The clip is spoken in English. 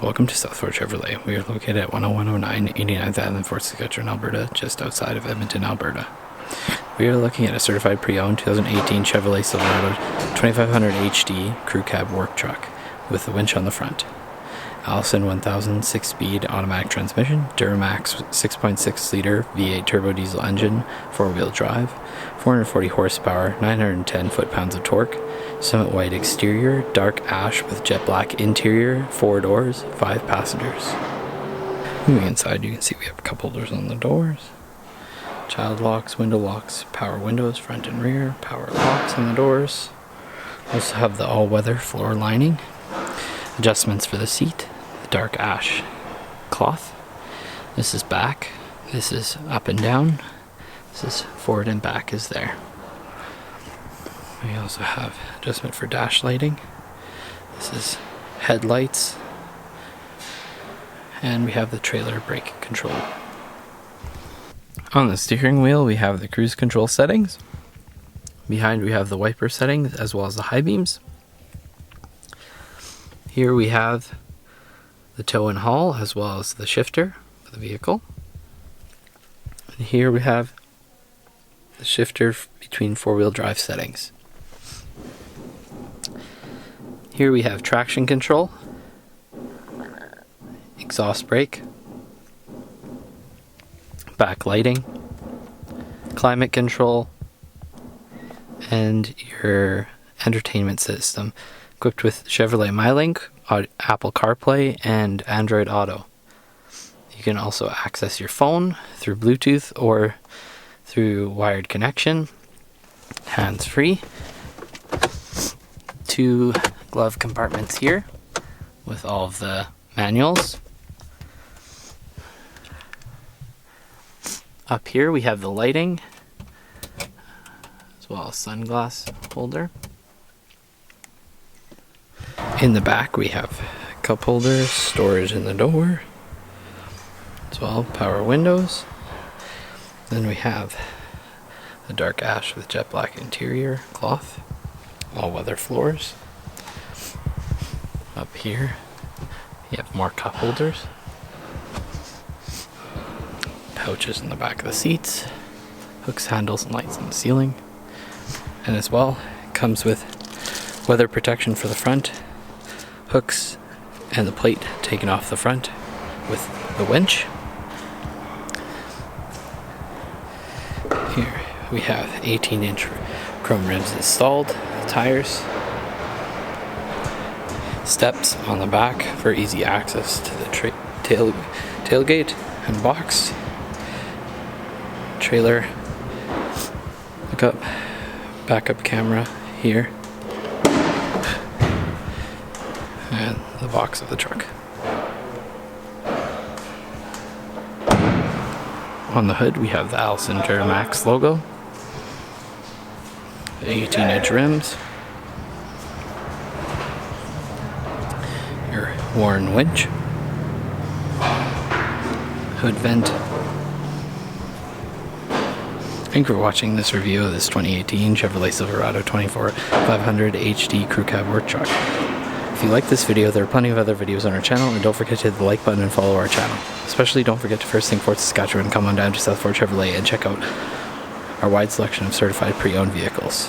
Welcome to South Fort Chevrolet. We are located at 10109 89th Avenue, Fort Saskatchewan, Alberta, just outside of Edmonton, Alberta. We are looking at a certified pre-owned 2018 Chevrolet Silverado 2500HD crew cab work truck with the winch on the front. Allison 1000 6-speed automatic transmission, Duramax 6.6 liter V8 turbo diesel engine, 4-wheel drive, 440 horsepower, 910 foot-pounds of torque, Summit white exterior, dark ash with jet black interior, 4 doors, 5 passengers. Moving inside, you can see we have cup holders on the doors, child locks, window locks, power windows front and rear, power locks on the doors. Also have the all-weather floor lining, adjustments for the seat, the dark ash cloth. This is back, this is up and down, this is forward and back is there. We also have adjustment for dash lighting. This is headlights. And we have the trailer brake control. On the steering wheel we have the cruise control settings. Behind we have the wiper settings as well as the high beams. Here we have the tow and haul as well as the shifter for the vehicle. And here we have the shifter between 4-wheel drive settings. Here we have traction control, exhaust brake, backlighting, climate control, and your entertainment system equipped with Chevrolet MyLink, Apple CarPlay, and Android Auto. You can also access your phone through Bluetooth or through wired connection, hands-free. 2 glove compartments here with all of the manuals. Up here we have the lighting as well as sunglass holder. In the back we have cup holders, storage in the door, as well power windows. Then we have the dark ash with jet black interior cloth, all weather floors. Up here you have more cup holders, pouches in the back of the seats, hooks, handles, and lights on the ceiling. And as well, it comes with weather protection for the front, hooks, and the plate taken off the front with the winch. Here we have 18-inch chrome rims installed, tires, steps on the back for easy access to the tailgate and box, trailer hookup, backup camera here, and the box of the truck. On the hood we have the Allison Duramax logo, 18-inch rims, your Warren winch, hood vent. Thank you for watching this review of this 2018 Chevrolet Silverado 2500HD crew cab work truck. If you like this video, there are plenty of other videos on our channel, and don't forget to hit the like button and follow our channel. Especially don't forget to first thing Fort Saskatchewan, come on down to South Fort Chevrolet and check out our wide selection of certified pre-owned vehicles.